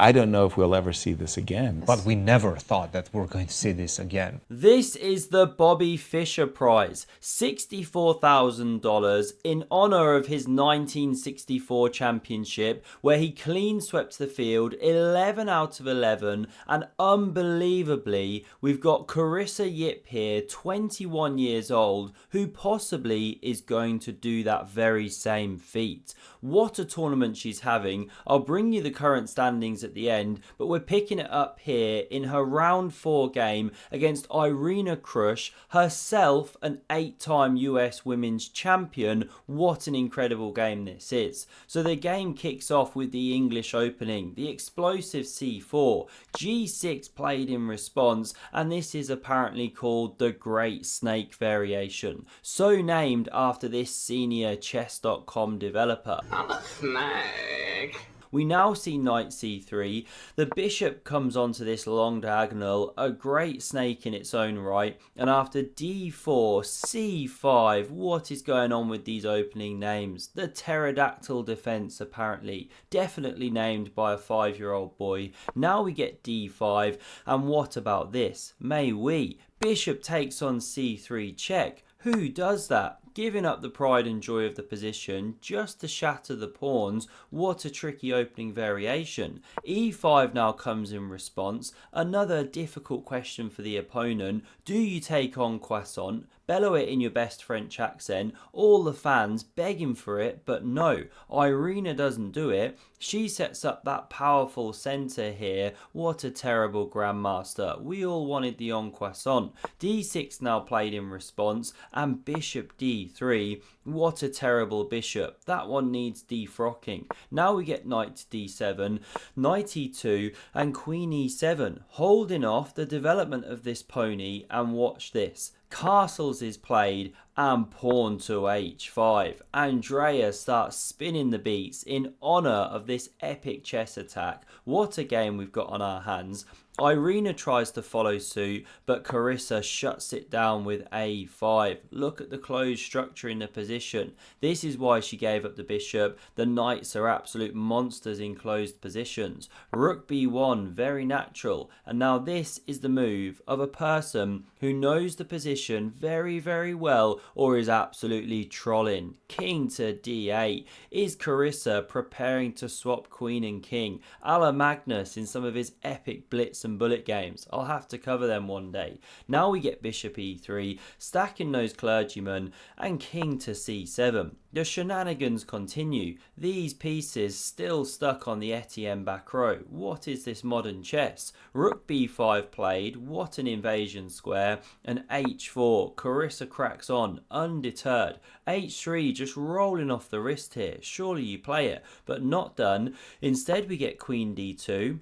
I don't know if we'll ever see this again. But we never thought that we're going to see this again. This is the Bobby Fischer Prize, $64,000 in honor of his 1964 championship, where he clean swept the field 11 out of 11, and unbelievably, we've got Carissa Yip here, 21 years old, who possibly is going to do that very same feat. What a tournament she's having. I'll bring you the current standings at the end, but we're picking it up here in her round 4 game against Irina Krush, herself an 8-time US Women's Champion. What an incredible game this is. So the game kicks off with the English opening, the explosive C4, G6 played in response, and this is apparently called the Great Snake variation, so named after this senior chess.com developer. I'm a snake. We now see knight c3, the bishop comes onto this long diagonal, a great snake in its own right, and after d4, c5, what is going on with these opening names? The pterodactyl defense apparently, definitely named by a 5-year-old boy. Now we get d5, and what about this? May we? Bishop takes on c3 check. Who does that? Giving up the pride and joy of the position just to shatter the pawns. What a tricky opening variation. e5 now comes in response. Another difficult question for the opponent. Do you take on croissant? Bellow it in your best French accent. All the fans begging for it, but no, Irina doesn't do it. She sets up that powerful centre here. What a terrible grandmaster. We all wanted the en croissant. d6 now played in response, and bishop d3. What a terrible bishop. That one needs defrocking. Now we get knight to d7, knight e2, and queen e7, holding off the development of this pony. And watch this. Castles is played and pawn to h5. Andrea starts spinning the beats in honour of this epic chess attack. What a game we've got on our hands. Irina tries to follow suit, but Carissa shuts it down with a5. Look at the closed structure in the position. This is why she gave up the bishop. The knights are absolute monsters in closed positions. Rook b1, very natural. And now this is the move of a person who knows the position very, very well, or is absolutely trolling. King to d8. Is Carissa preparing to swap queen and king? A la Magnus in some of his epic blitz and bullet games. I'll have to cover them one day. Now we get bishop e3, stacking those clergymen, and king to c7. The shenanigans continue. These pieces still stuck on the Etienne back row. What is this modern chess? Rook b5 played. What an invasion square. And h4. Carissa cracks on, undeterred. h3 just rolling off the wrist here. Surely you play it, but not done. Instead we get queen d2.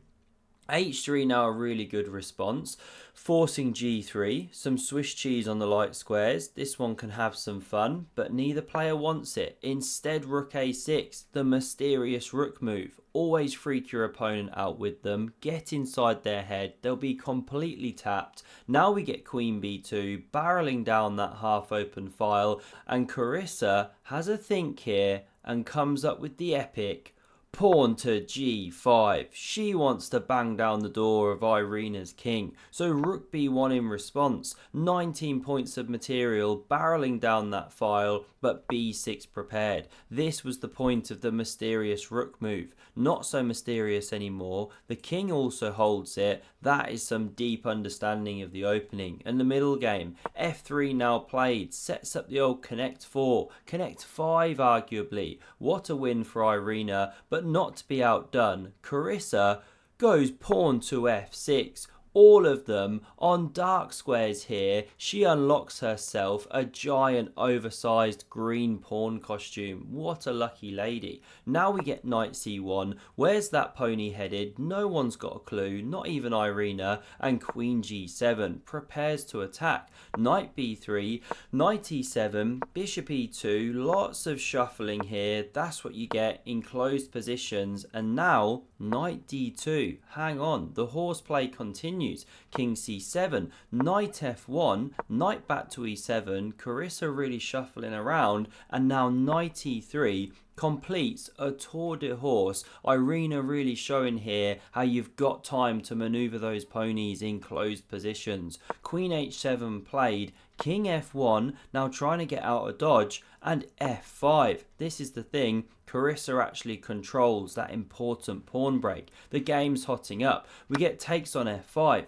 h3 now a really good response, forcing g3, some Swiss cheese on the light squares. This one can have some fun, but neither player wants it. Instead rook a6, the mysterious rook move. Always freak your opponent out with them, get inside their head, they'll be completely tapped. Now we get queen b2, barreling down that half open file, and Carissa has a think here and comes up with the epic pawn to g5. She wants to bang down the door of Irina's king. So rook b1 in response. 19 points of material barreling down that file, but b6 prepared. This was the point of the mysterious rook move. Not so mysterious anymore. The king also holds it. That is some deep understanding of the opening. And the middle game, f3 now played, sets up the old connect 4, connect 5 arguably. What a win for Irina, but not to be outdone, Carissa goes pawn to f6. All of them on dark squares here. She unlocks herself a giant oversized green pawn costume. What a lucky lady. Now we get knight c1. Where's that pony headed? No one's got a clue, not even Irina. And queen g7 prepares to attack. Knight b3, knight e7, bishop e2. Lots of shuffling here. That's what you get in closed positions. And now knight d2. Hang on, the horseplay continues. continues. King c7, knight f1, knight back to e7, Carissa really shuffling around, and now knight e3 completes a tour de horse. Irina really showing here how you've got time to maneuver those ponies in closed positions. Queen h7 played, king f1, now trying to get out of dodge, and f5. This is the thing, Carissa actually controls that important pawn break. The game's hotting up. We get takes on f5.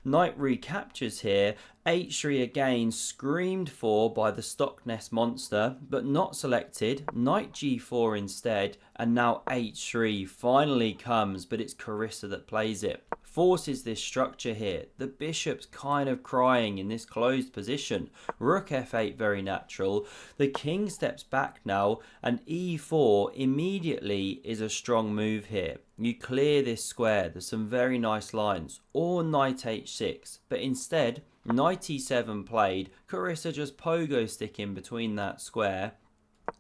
Knight recaptures here. h3 again screamed for by the Stockness monster, but not selected. Knight g4 instead, and now h3 finally comes, but it's Carissa that plays it. Forces this structure here. The bishop's kind of crying in this closed position. Rook f8 very natural. The king steps back now, and e4 immediately is a strong move here. You clear this square. There's some very nice lines. Or knight h6, but instead knight e7 played. Carissa just pogo sticking between that square.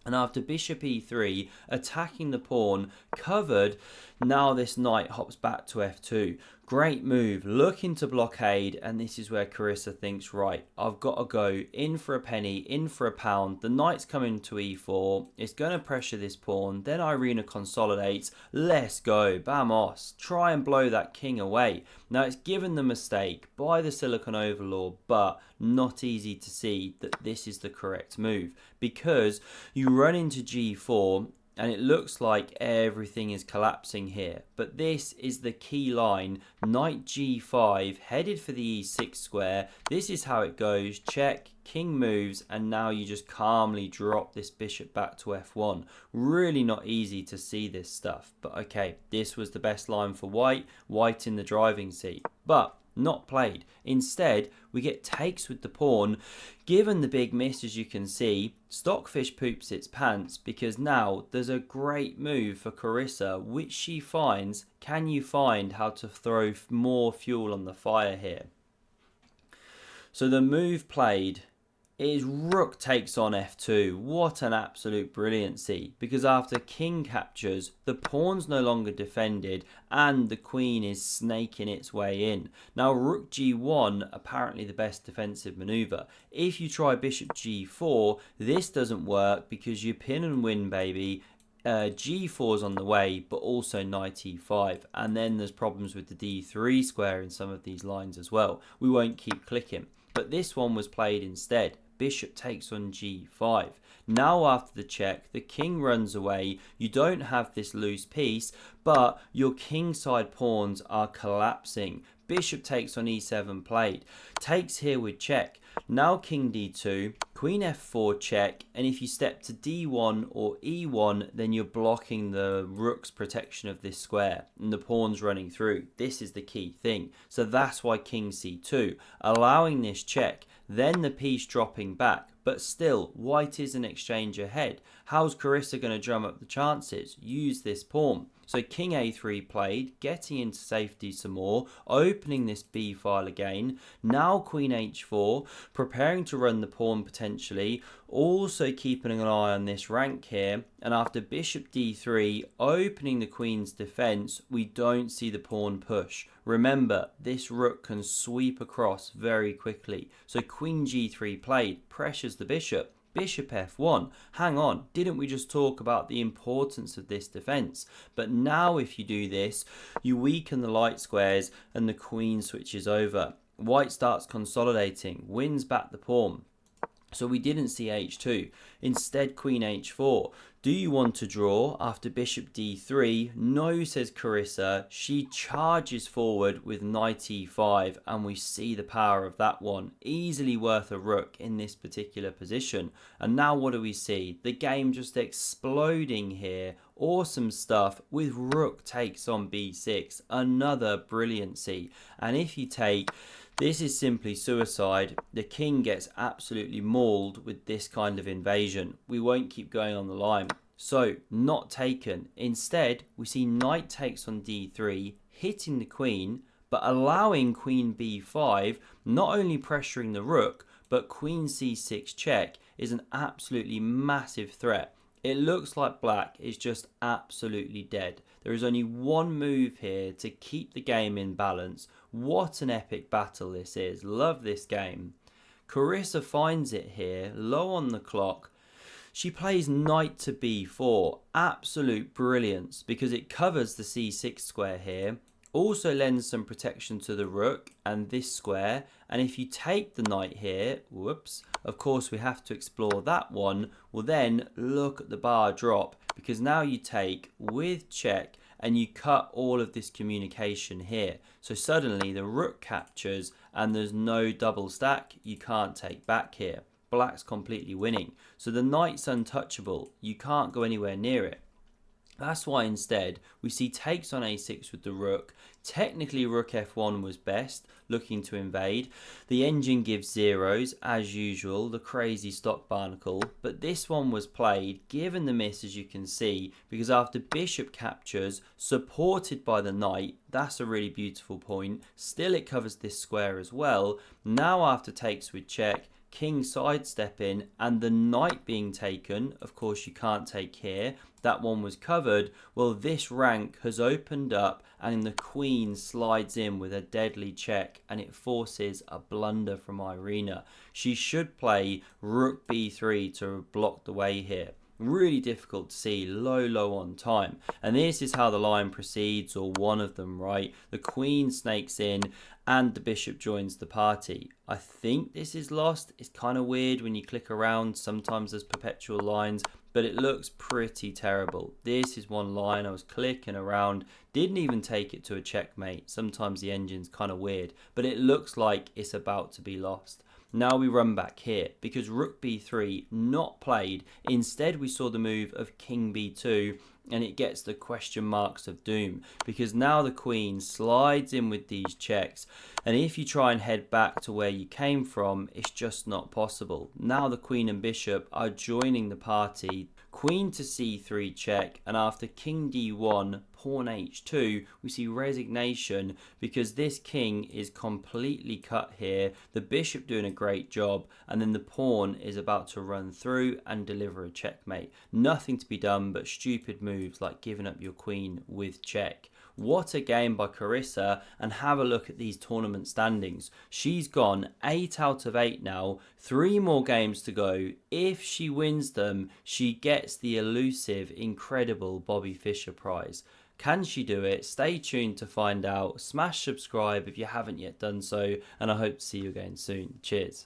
And after bishop e3, attacking the pawn, covered, now this knight hops back to f2. Great move, looking to blockade, and this is where Carissa thinks, right, I've got to go in for a penny, in for a pound. The knight's coming to e4, it's going to pressure this pawn, then Irina consolidates, let's go, vamos, try and blow that king away. Now it's given the mistake by the Silicon Overlord, but not easy to see that this is the correct move, because you run into g4, and it looks like everything is collapsing here. But this is the key line. Knight g5, headed for the e6 square. This is how it goes. Check, king moves, and now you just calmly drop this bishop back to f1. Really not easy to see this stuff. But okay, this was the best line for white. White in the driving seat. But not played. Instead, we get takes with the pawn. Given the big miss, as you can see, Stockfish poops its pants, because now there's a great move for Carissa, which she finds. Can you find how to throw more fuel on the fire here? So the move played is rook takes on f2. What an absolute brilliancy, because after king captures, the pawn's no longer defended and the queen is snaking its way in. Now rook g1, apparently the best defensive maneuver. If you try bishop g4, this doesn't work because you pin and win, baby. G4's on the way, but also knight e5, and then there's problems with the d3 square in some of these lines as well. We won't keep clicking, but this one was played instead. Bishop takes on g5. Now after the check, the king runs away. You don't have this loose piece, but your kingside pawns are collapsing. Bishop takes on e7 played. Takes here with check. Now king d2, queen f4 check, and if you step to d1 or e1, then you're blocking the rook's protection of this square, and the pawn's running through. This is the key thing. So that's why king c2, allowing this check, then the piece dropping back. But still, white is an exchange ahead. How's Carissa going to drum up the chances? Use this pawn. So king a3 played, getting into safety some more, opening this b file again. Now queen h4, preparing to run the pawn potentially, also keeping an eye on this rank here. And after bishop d3, opening the queen's defense, we don't see the pawn push. Remember, this rook can sweep across very quickly. So queen g3 played, pressures the bishop. Bishop f1, hang on, didn't we just talk about the importance of this defense? But now if you do this, you weaken the light squares and the queen switches over. White starts consolidating, wins back the pawn. So we didn't see h2. Instead, queen h4. Do you want to draw after bishop d3? No, says Carissa. She charges forward with knight e5, and we see the power of that one. Easily worth a rook in this particular position. And now what do we see? The game just exploding here. Awesome stuff with rook takes on b6. Another brilliancy. And if you take... this is simply suicide. The king gets absolutely mauled with this kind of invasion. We won't keep going on the line. So, not taken. Instead, we see knight takes on d3, hitting the queen, but allowing queen b5, not only pressuring the rook, but queen c6 check is an absolutely massive threat. It looks like black is just absolutely dead. There is only one move here to keep the game in balance. What an epic battle this is. Love this game. Carissa finds it here, low on the clock. She plays knight to b4. Absolute brilliance, because it covers the c6 square here. Also lends some protection to the rook and this square. And if you take the knight here, whoops, of course we have to explore that one. Well then, look at the bar drop, because now you take with check and you cut all of this communication here. So suddenly the rook captures and there's no double stack. You can't take back here. Black's completely winning. So the knight's untouchable. You can't go anywhere near it. That's why instead we see takes on a6 with the rook. Technically rook f1 was best, looking to invade. The engine gives zeros, as usual, the crazy stock barnacle. But this one was played, given the miss as you can see, because after bishop captures, supported by the knight, that's a really beautiful point. Still it covers this square as well. Now after takes with check, king sidestep in and the knight being taken, of course you can't take here, that one was covered. Well, this rank has opened up and the queen slides in with a deadly check and it forces a blunder from Irina. She should play rook b3 to block the way here. Really difficult to see, low on time. And this is how the line proceeds, or one of them, right? The queen snakes in and the bishop joins the party. I think this is lost. It's kind of weird when you click around. Sometimes there's perpetual lines, but it looks pretty terrible. This is one line. I was clicking around, didn't even take it to a checkmate. Sometimes the engine's kind of weird, but it looks like it's about to be lost. Now we run back here, because rook b3 not played. Instead we saw the move of king b2, and it gets the question marks of doom, because now the queen slides in with these checks, and if you try and head back to where you came from, it's just not possible. Now the queen and bishop are joining the party. Queen to c3 check, and after king d1, pawn h2, we see resignation, because this king is completely cut here, the bishop doing a great job, and then the pawn is about to run through and deliver a checkmate. Nothing to be done but stupid moves like giving up your queen with check. What a game by Carissa, and have a look at these tournament standings. She's gone 8 out of 8 now, 3 more games to go. If she wins them, she gets the elusive, incredible Bobby Fischer prize. Can she do it? Stay tuned to find out. Smash subscribe if you haven't yet done so, and I hope to see you again soon. Cheers.